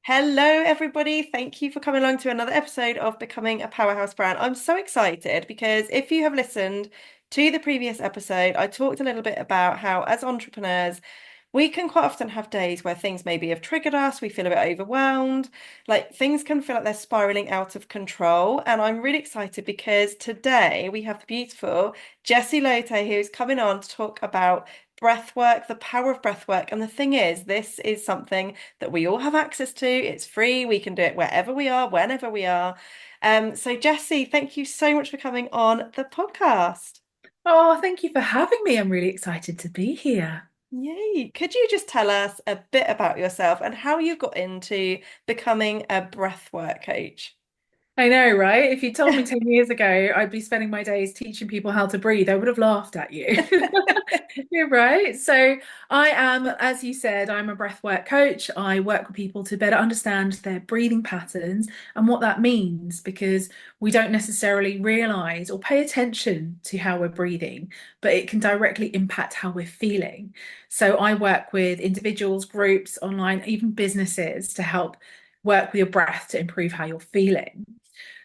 Hello, everybody. Thank you for coming along to another episode of Becoming a Powerhouse Brand. I'm so excited because if you have listened to the previous episode, I talked a little bit about how, as entrepreneurs, we can quite often have days where things maybe have triggered us, we feel a bit overwhelmed, like things can feel like they're spiraling out of control. And I'm really excited because today we have the beautiful Jessie Laute who's coming on to talk about breath work, the power of breath work. And the thing is, this is something that we all have access to. It's free. We can do it wherever we are, whenever we are. So Jessie, thank you so much for coming on the podcast. Oh, thank you for having me. I'm really excited to be here. Yay. Could you just tell us a bit about yourself and how you got into becoming a breathwork coach? I know, right? If you told me 10 years ago I'd be spending my days teaching people how to breathe, I would have laughed at you. You're right. So I am, as you said, I'm a breathwork coach. I work with people to better understand their breathing patterns and what that means because we don't necessarily realize or pay attention to how we're breathing, but it can directly impact how we're feeling. So I work with individuals, groups, online, even businesses to help work with your breath to improve how you're feeling.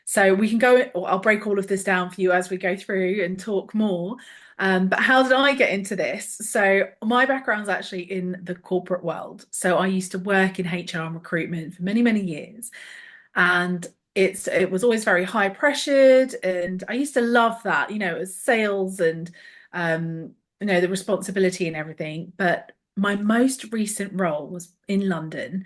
So we can go, or I'll break all of this down for you as we go through and talk more. But how did I get into this? So my background's actually in the corporate world. So I used to work in HR and recruitment for many, many years. And it was always very high pressured. And I used to love that, it was sales and the responsibility and everything. But my most recent role was in London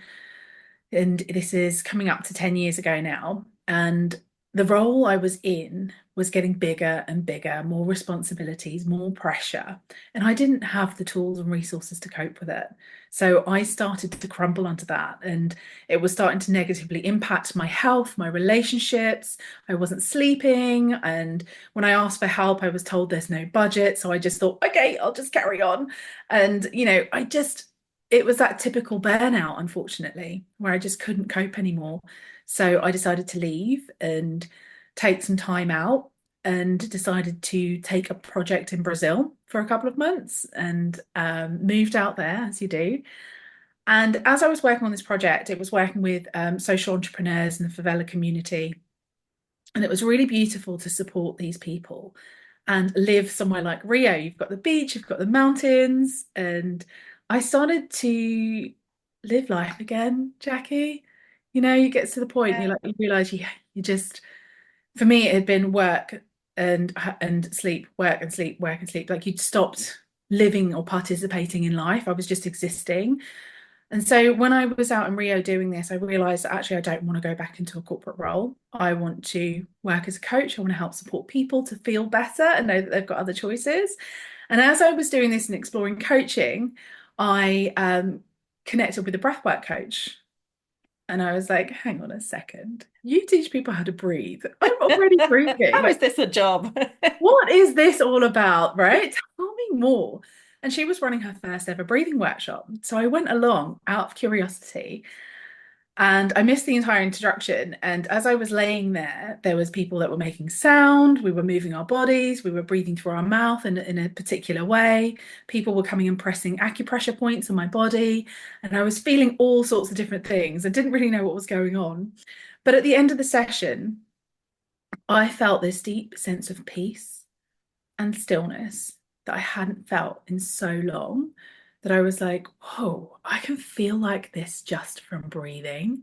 and this is coming up to 10 years ago now. And the role I was in was getting bigger and bigger, more responsibilities, more pressure. And I didn't have the tools and resources to cope with it. So I started to crumble under that. And it was starting to negatively impact my health, my relationships. I wasn't sleeping. And when I asked for help, I was told there's no budget. So I just thought, okay, I'll just carry on. And, it was that typical burnout, unfortunately, where I just couldn't cope anymore. So I decided to leave and take some time out and decided to take a project in Brazil for a couple of months and moved out there, as you do. And as I was working on this project, it was working with social entrepreneurs in the favela community. And it was really beautiful to support these people and live somewhere like Rio. You've got the beach, you've got the mountains, and I started to live life again, Jackie. You get to the point you realize you just for me it had been work and sleep, work and sleep, work and sleep. Like you'd stopped living or participating in life. I was just existing. And so when I was out in Rio doing this, I realized that actually I don't want to go back into a corporate role. I want to work as a coach. I want to help support people to feel better and know that they've got other choices. And as I was doing this and exploring coaching, I connected with a breathwork coach. And I was like, hang on a second. You teach people how to breathe. I'm already breathing. How is Like, this a job? what is this all about, right? Tell me more. And she was running her first ever breathing workshop. So I went along out of curiosity and I missed the entire introduction. And as I was laying there, there was people that were making sound. We were moving our bodies. We were breathing through our mouth in a particular way. People were coming and pressing acupressure points on my body. And I was feeling all sorts of different things. I didn't really know what was going on. But at the end of the session, I felt this deep sense of peace and stillness that I hadn't felt in so long that I was like, whoa, I can feel like this just from breathing.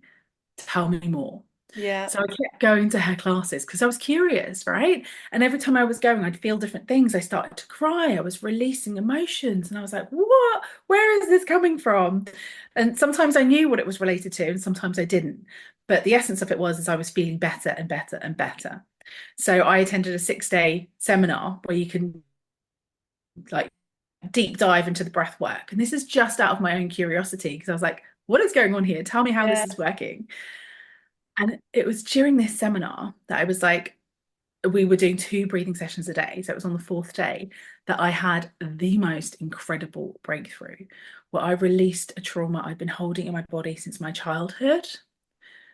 Tell me more. Yeah. So I kept going to her classes because I was curious, right? And every time I was going, I'd feel different things. I started to cry. I was releasing emotions. And I was like, what? Where is this coming from? And sometimes I knew what it was related to, and sometimes I didn't. But the essence of it was is I was feeling better and better and better. So I attended a 6-day seminar where you can like deep dive into the breath work. And this is just out of my own curiosity because I was like, what is going on here? Tell me how this Yeah. is working. And it was during this seminar that I was like, we were doing 2 breathing sessions a day. So it was on the 4th day that I had the most incredible breakthrough where I released a trauma I'd been holding in my body since my childhood.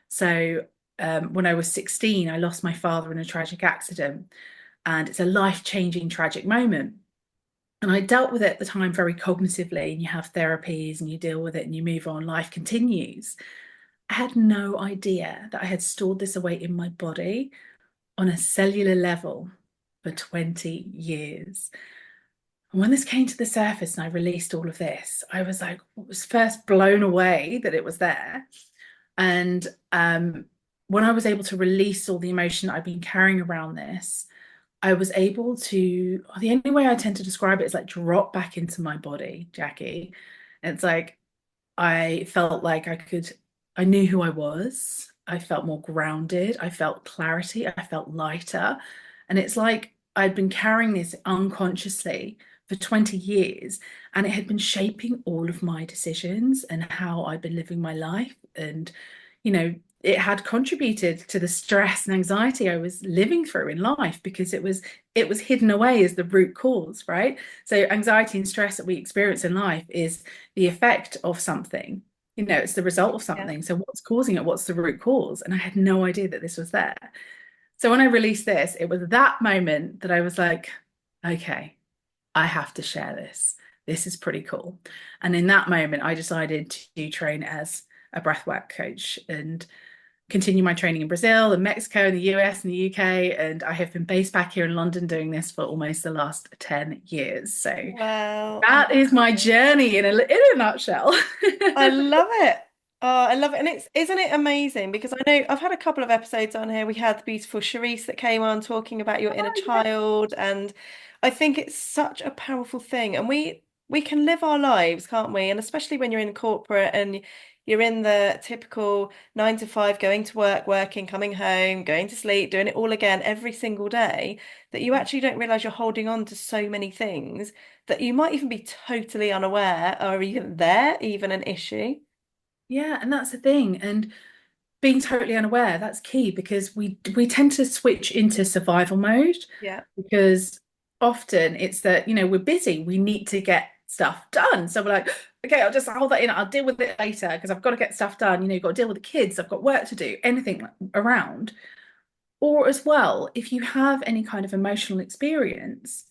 So when I was 16, I lost my father in a tragic accident. And it's a life-changing, tragic moment. And I dealt with it at the time very cognitively, and you have therapies and you deal with it and you move on, life continues. I had no idea that I had stored this away in my body on a cellular level for 20 years. And when this came to the surface and I released all of this, I was like, was first blown away that it was there. And when I was able to release all the emotion that I've been carrying around this, I was able to, the only way I tend to describe it is like drop back into my body, Jacquie. It's like I felt like I knew who I was. I felt more grounded. I felt clarity. I felt lighter. And it's like I'd been carrying this unconsciously for 20 years, and it had been shaping all of my decisions and how I'd been living my life. And, you know, it had contributed to the stress and anxiety I was living through in life because it was hidden away as the root cause, right? So anxiety and stress that we experience in life is the effect of something. You know, it's the result of Yeah. something. So what's causing it? What's the root cause? And I had no idea that this was there. So when I released this, it was that moment that I was like, okay, I have to share this. This is pretty cool. And in that moment, I decided to train as a breathwork coach and continue my training in Brazil and Mexico and the US and the UK. And I have been based back here in London doing this for almost the last 10 years. So Wow, that is my amazing. journey in a nutshell. I love it. Oh, I love it. And isn't it amazing? Because I know I've had a couple of episodes on here. We had the beautiful Charisse that came on talking about your inner Oh, yeah. child. And I think it's such a powerful thing. And we can live our lives, can't we? And especially when you're in corporate and you're in the typical 9 to 5, going to work, working, coming home, going to sleep, doing it all again every single day, that you actually don't realize you're holding on to so many things that you might even be totally unaware are even there, even an issue. Yeah, and that's the thing. And being totally unaware, that's key because we tend to switch into survival mode Yeah. because often it's that, we're busy. We need to get stuff done. So we're like, okay, I'll just hold that in. I'll deal with it later because I've got to get stuff done. You've got to deal with the kids. I've got work to do, anything around. Or as well, if you have any kind of emotional experience,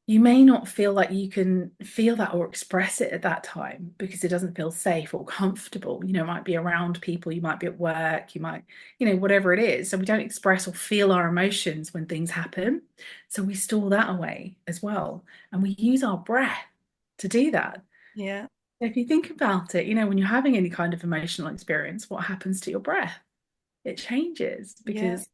you may not feel like you can feel that or express it at that time because it doesn't feel safe or comfortable. It might be around people, you might be at work, you might, whatever it is. So we don't express or feel our emotions when things happen. So we store that away as well. And we use our breath to do that. Yeah. If you think about it, when you're having any kind of emotional experience, what happens to your breath? It changes Yeah. because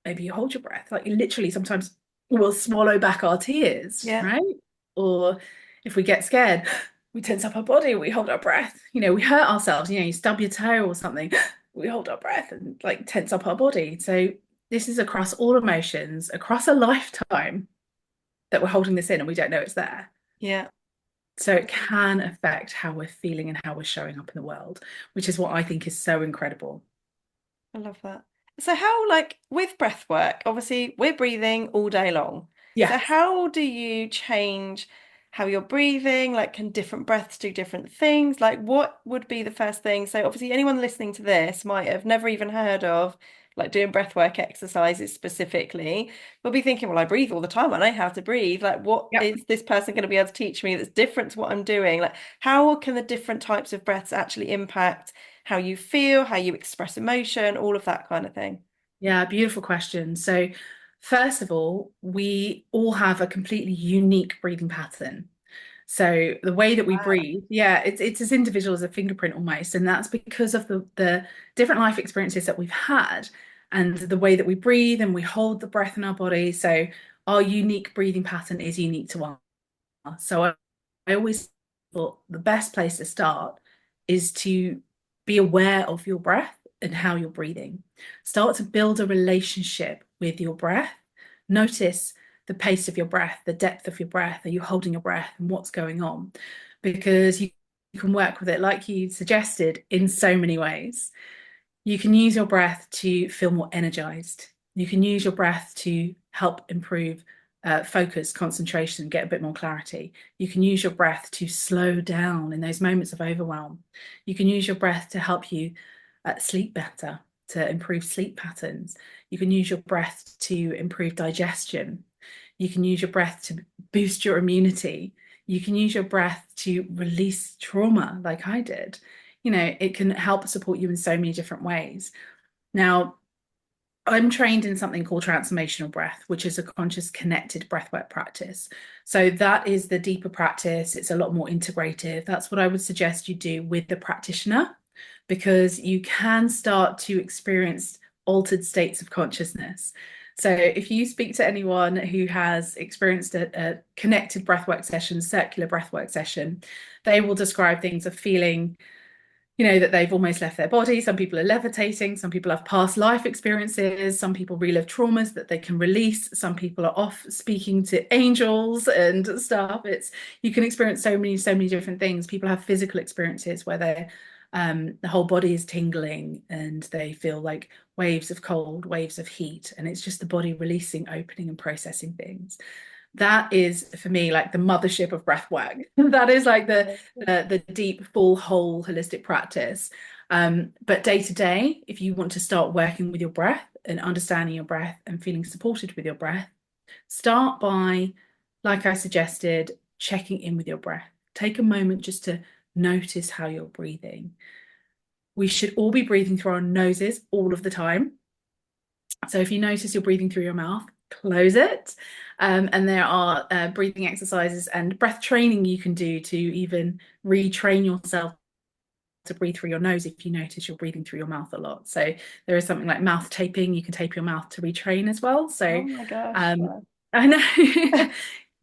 maybe you hold your breath. Like you literally sometimes we'll swallow back our tears, Yeah. right? Or if we get scared, we tense up our body, we hold our breath. We hurt ourselves, you stub your toe or something, we hold our breath and like tense up our body. So this is across all emotions, across a lifetime that we're holding this in and we don't know it's there. Yeah. So it can affect how we're feeling and how we're showing up in the world, which is what I think is so incredible. I love that. So how, like with breath work, obviously we're breathing all day long. So Yes. how do you change how you're breathing? Like, can different breaths do different things? Like, what would be the first thing? So obviously anyone listening to this might have never even heard of like doing breath work exercises specifically. Will be thinking, well, I breathe all the time. I know how to breathe. Like, what Yep. is this person going to be able to teach me that's different to what I'm doing? Like, how can the different types of breaths actually impact how you feel, how you express emotion, all of that kind of thing? Yeah, beautiful question. So, first of all, we all have a completely unique breathing pattern. So the way that we Wow. breathe, yeah, it's as individual as a fingerprint almost, and that's because of the different life experiences that we've had, and the way that we breathe and we hold the breath in our body. So our unique breathing pattern is unique to us. So I always thought the best place to start is to be aware of your breath and how you're breathing. Start to build a relationship with your breath. Notice the pace of your breath, the depth of your breath. Are you holding your breath and what's going on? Because you can work with it, like you suggested, in so many ways. You can use your breath to feel more energized. You can use your breath to help improve focus, concentration, get a bit more clarity. You can use your breath to slow down in those moments of overwhelm. You can use your breath to help you sleep better, to improve sleep patterns. You can use your breath to improve digestion. You can use your breath to boost your immunity. You can use your breath to release trauma, like I did. it can help support you in so many different ways. Now, I'm trained in something called transformational breath, which is a conscious connected breathwork practice. So that is the deeper practice. It's a lot more integrative. That's what I would suggest you do with the practitioner, because you can start to experience altered states of consciousness. So if you speak to anyone who has experienced a connected breathwork session, circular breathwork session, they will describe things of feeling that they've almost left their body. Some people are levitating, some people have past life experiences, some people relive traumas that they can release, some people are off speaking to angels and stuff. You can experience so many different things. People have physical experiences where the whole body is tingling and they feel like waves of cold, waves of heat, and it's just the body releasing, opening and processing things. That is for me like the mothership of breath work. That is like the deep, full, whole, holistic practice. But day to day, if you want to start working with your breath and understanding your breath and feeling supported with your breath, start by, like I suggested, checking in with your breath. Take a moment just to notice how you're breathing. We should all be breathing through our noses all of the time. So if you notice you're breathing through your mouth, close it. And there are breathing exercises and breath training you can do to even retrain yourself to breathe through your nose if you notice you're breathing through your mouth a lot. So there is something like mouth taping. You can tape your mouth to retrain as well. Oh So my gosh. um, I know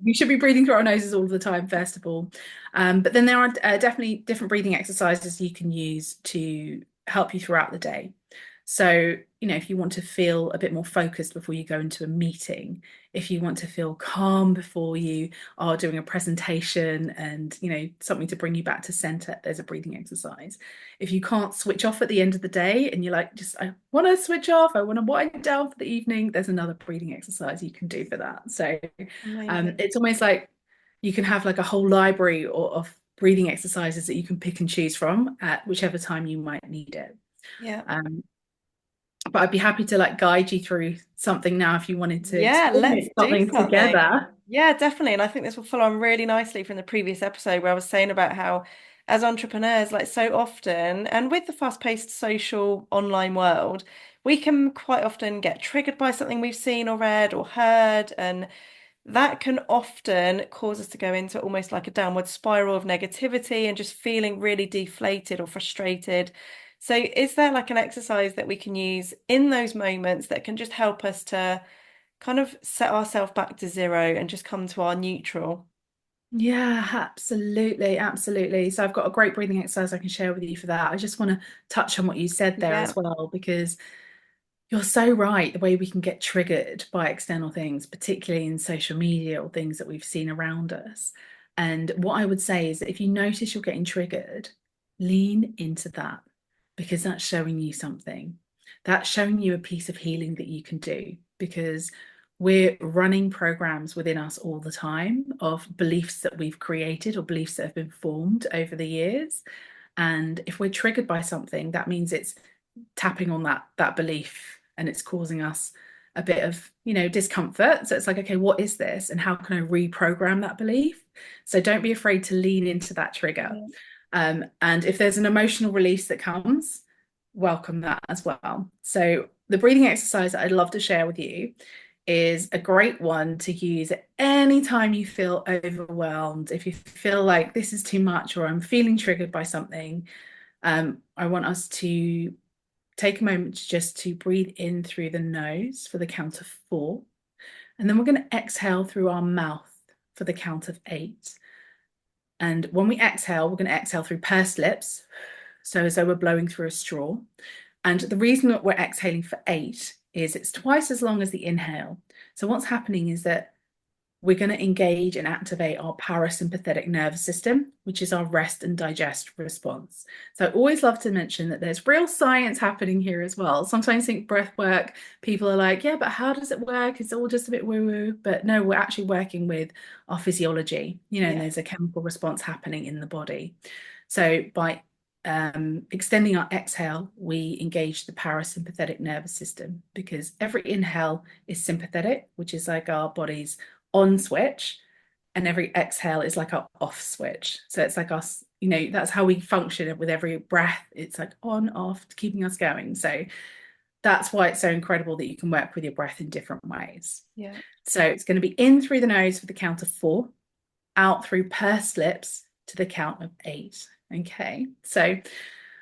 we should be breathing through our noses all the time, first of all. But then there are definitely different breathing exercises you can use to help you throughout the day. So, if you want to feel a bit more focused before you go into a meeting, if you want to feel calm before you are doing a presentation and, something to bring you back to center, there's a breathing exercise. If you can't switch off at the end of the day and you're like, I want to switch off, I want to wind down for the evening, there's another breathing exercise you can do for that. So Amazing. it's almost like you can have like a whole library of breathing exercises that you can pick and choose from at whichever time you might need it. Yeah. But I'd be happy to like guide you through something now if you wanted to Yeah, let's experience do something something. together. Yeah, definitely. And I think this will follow on really nicely from the previous episode where I was saying about how, as entrepreneurs, like so often, and with the fast-paced social online world, we can quite often get triggered by something we've seen or read or heard. And that can often cause us to go into almost like a downward spiral of negativity and just feeling really deflated or frustrated. So, is there like an exercise that we can use in those moments that can just help us to kind of set ourselves back to zero and just come to our neutral? Yeah, absolutely, absolutely. So I've got a great breathing exercise I can share with you for that. I just want to touch on what you said there Yeah, as well, because you're so right. The way we can get triggered by external things, particularly in social media or things that we've seen around us. And what I would say is that if you notice you're getting triggered, lean into that, because that's showing you something. That's showing you a piece of healing that you can do, because we're running programs within us all the time of beliefs that we've created or beliefs that have been formed over the years. And if we're triggered by something, that means it's tapping on that belief and it's causing us a bit of discomfort. So it's like, okay, what is this and how can I reprogram that belief? So don't be afraid to lean into that trigger. yeah, And if there's an emotional release that comes, welcome that as well. So the breathing exercise that I'd love to share with you is a great one to use at any time you feel overwhelmed. If you feel like this is too much or I'm feeling triggered by something, I want us to take a moment just to breathe in through the nose for the count of 4. And then we're going to exhale through our mouth for the count of 8. And when we exhale, we're going to exhale through pursed lips, so as though we're blowing through a straw. And the reason that we're exhaling for 8 is it's twice as long as the inhale. So what's happening is that we're going to engage and activate our parasympathetic nervous system, which is our rest and digest response. So I always love to mention that there's real science happening here as well. Sometimes I think breath work, people are like, yeah, but how does it work? It's all just a bit woo-woo. But no, we're actually working with our physiology, and yeah, there's a chemical response happening in the body. So by extending our exhale, we engage the parasympathetic nervous system, because every inhale is sympathetic, which is like our body's on switch, and every exhale is like our off switch. So it's like us, that's how we function with every breath. It's like on, off, keeping us going. So that's why it's so incredible that you can work with your breath in different ways. Yeah. So it's going to be in through the nose for the count of 4, out through pursed lips to the count of 8. Okay, so I'm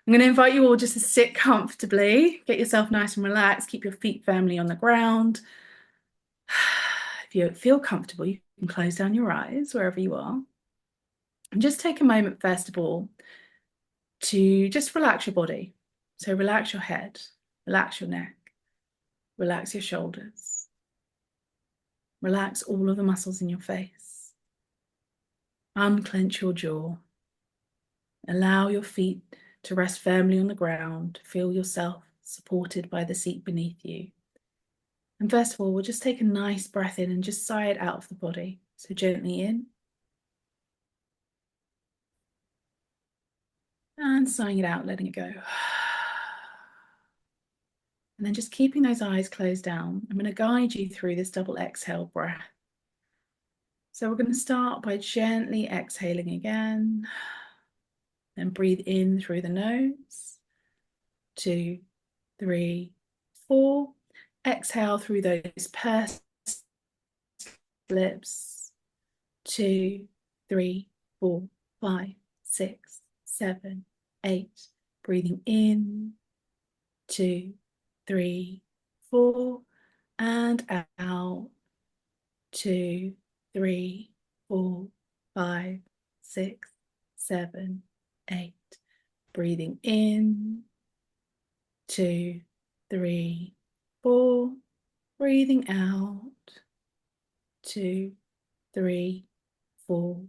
going to invite you all just to sit comfortably, get yourself nice and relaxed, keep your feet firmly on the ground. If you feel comfortable, you can close down your eyes wherever you are. And just take a moment, first of all, to just relax your body. So relax your head, relax your neck, relax your shoulders, relax all of the muscles in your face. Unclench your jaw. Allow your feet to rest firmly on the ground. Feel yourself supported by the seat beneath you. And first of all, we'll just take a nice breath in and just sigh it out of the body. So gently in. And sighing it out, letting it go. And then just keeping those eyes closed down, I'm going to guide you through this double exhale breath. So we're going to start by gently exhaling again. Then breathe in through the nose. 2, 3, 4. Exhale through those pursed lips. 2, 3, 4, 5, 6, 7, 8. Breathing in. 2, 3, 4. And out. 2, 3, 4, 5, 6, 7, 8. Breathing in. 2, 3, 4. Breathing out. 2, 3, 4,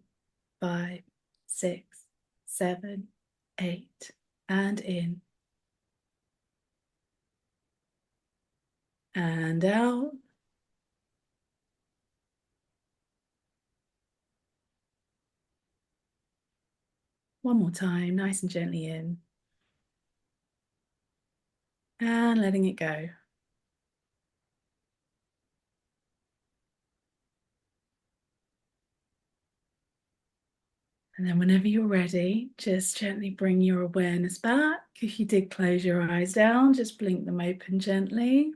5, 6, 7, 8. And in. And out. One more time, nice and gently in. And letting it go. And then whenever you're ready, just gently bring your awareness back. If you did close your eyes down, just blink them open gently.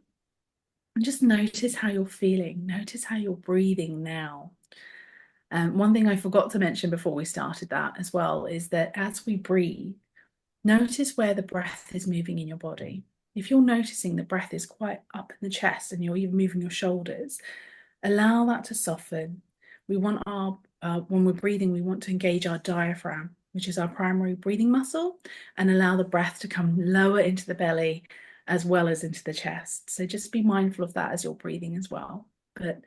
And just notice how you're feeling. Notice how you're breathing now. One thing I forgot to mention before we started that as well is that as we breathe, notice where the breath is moving in your body. If you're noticing the breath is quite up in the chest and you're even moving your shoulders, allow that to soften. We want when we're breathing, we want to engage our diaphragm, which is our primary breathing muscle, and allow the breath to come lower into the belly as well as into the chest. So just be mindful of that as you're breathing as well. But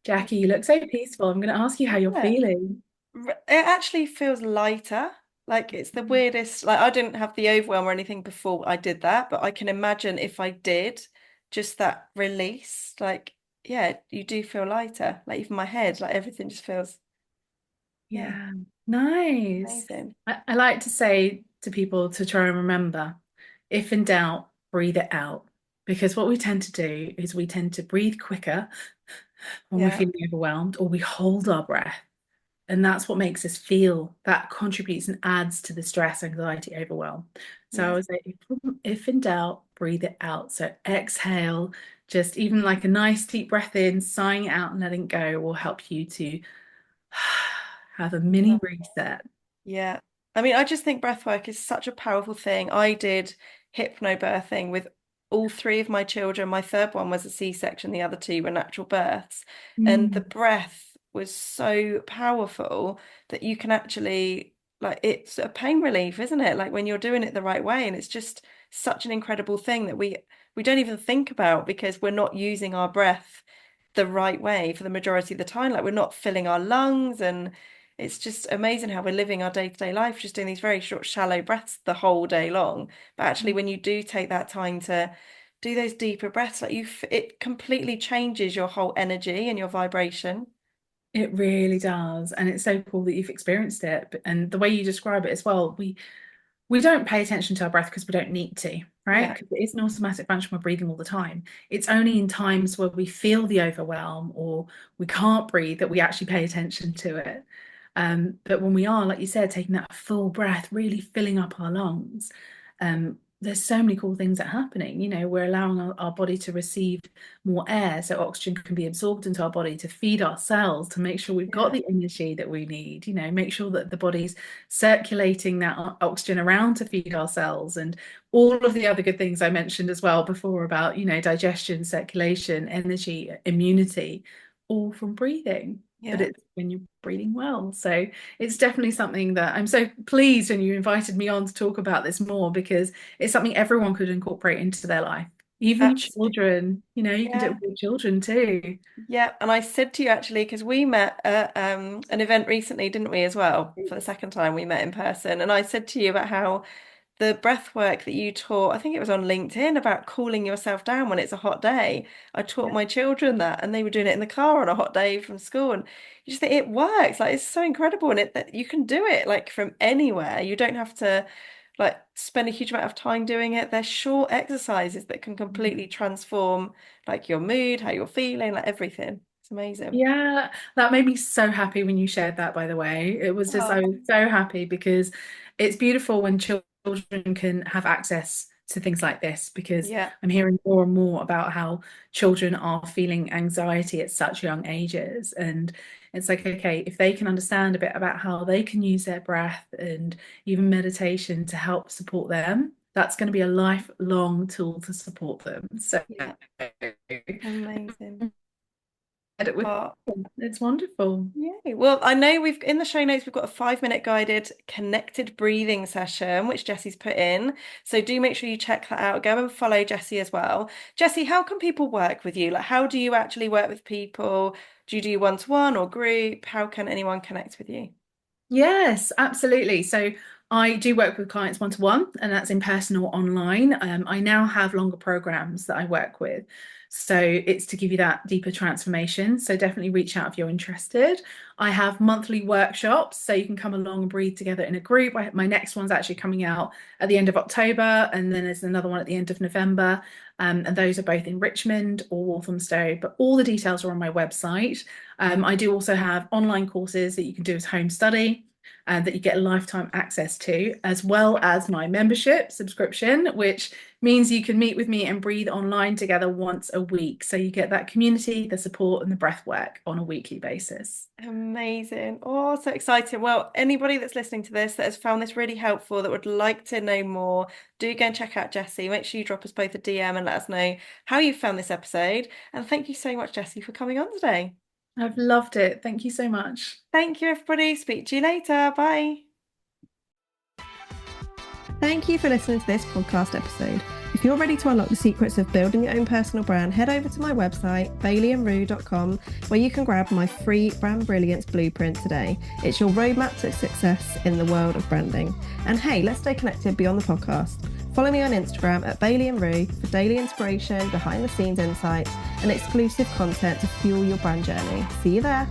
Jacquie, you look so peaceful. I'm going to ask you how you're Yeah. feeling. It actually feels lighter. Like it's the weirdest. Like I didn't have the overwhelm or anything before I did that, but I can imagine if I did, just that release. Like, yeah, you do feel lighter. Like even my head, like everything just feels, yeah, Yeah, nice. amazing. I like to say to people to try and remember, if in doubt, breathe it out. Because what we tend to do is we tend to breathe quicker when we're Yeah, feeling overwhelmed, or we hold our breath. And that's what makes us feel, that contributes and adds to the stress, anxiety, overwhelm. So I yeah, was like, if in doubt, breathe it out. So exhale, just even like a nice deep breath in, sighing it out and letting go will help you to have a mini love reset. Yeah. I mean, I just think breath work is such a powerful thing. I did hypnobirthing with all three of my children. My third one was a C-section, the other two were natural births. And the Mm. breath was so powerful that you can actually, like, it's a pain relief, isn't it? Like when you're doing it the right way. And it's just such an incredible thing that we don't even think about because we're not using our breath the right way for the majority of the time. Like we're not filling our lungs and it's just amazing how we're living our day-to-day life, just doing these very short, shallow breaths the whole day long. But actually, when you do take that time to do those deeper breaths, like it completely changes your whole energy and your vibration. It really does. And it's so cool that you've experienced it. And the way you describe it as well, we don't pay attention to our breath because we don't need to. right? Yeah. Because it is an automatic function, we're breathing all the time. It's only in times where we feel the overwhelm or we can't breathe that we actually pay attention to it. But when we are, like you said, taking that full breath, really filling up our lungs, there's so many cool things that are happening. You know, we're allowing our body to receive more air, so oxygen can be absorbed into our body to feed our cells, to make sure we've got Yeah. the energy that we need, you know, make sure that the body's circulating that oxygen around to feed our cells, and all of the other good things I mentioned as well before about, you know, digestion, circulation, energy, immunity, all from breathing. But Yeah. it's when you're breathing well. So it's definitely something that I'm so pleased when you invited me on to talk about this more, because it's something everyone could incorporate into their life. Even Absolutely. children, you know, you can do it Yeah. with your children too. Yeah. And I said to you actually, because we met at an event recently, didn't we, as well? For the second time we met in person. And I said to you about how the breath work that you taught, I think it was on LinkedIn, about cooling yourself down when it's a hot day. I taught Yeah. my children that, and they were doing it in the car on a hot day from school. And you just think it works. Like, it's so incredible. And it that you can do it like from anywhere. You don't have to like spend a huge amount of time doing it. They're short exercises that can completely transform like your mood, how you're feeling, like everything. It's amazing. Yeah, that made me so happy when you shared that, by the way. It was just, I Oh, was so happy because it's beautiful when children can have access to things like this, because yeah. I'm hearing more and more about how children are feeling anxiety at such young ages. And it's like, okay, if they can understand a bit about how they can use their breath and even meditation to help support them, that's going to be a lifelong tool to support them. So Yeah. Amazing. Oh, it's wonderful. yay. Well, I know we've in the show notes, we've got a 5 minute guided connected breathing session, which Jessie's put in. So do make sure you check that out. Go and follow Jessie as well. Jessie, how can people work with you? Like, how do you actually work with people? Do you do one-to-one or group? How can anyone connect with you? Yes, absolutely. So I do work with clients one to one, and that's in person or online. I now have longer programs that I work with. So it's to give you that deeper transformation. So definitely reach out if you're interested. I have monthly workshops, so you can come along and breathe together in a group. My next one's actually coming out at the end of October, and then there's another one at the end of November. And those are both in Richmond or Walthamstow, but all the details are on my website. I do also have online courses that you can do as home study and that you get lifetime access to, as well as my membership subscription, which means you can meet with me and breathe online together once a week. So you get that community, the support, and the breath work on a weekly basis. Amazing. Oh, so exciting. Well, anybody that's listening to this that has found this really helpful, that would like to know more, do go and check out Jessie. Make sure you drop us both a DM and let us know how you found this episode. And thank you so much, Jessie, for coming on today. I've loved it. Thank you so much. Thank you, everybody. Speak to you later. Bye. Thank you for listening to this podcast episode. If you're ready to unlock the secrets of building your own personal brand, head over to my website, baileyandrue.com, where you can grab my free Brand Brilliance Blueprint today. It's your roadmap to success in the world of branding. And hey, let's stay connected beyond the podcast. Follow me on Instagram at baileyandrue for daily inspiration, behind the scenes insights, and exclusive content to fuel your brand journey. See you there.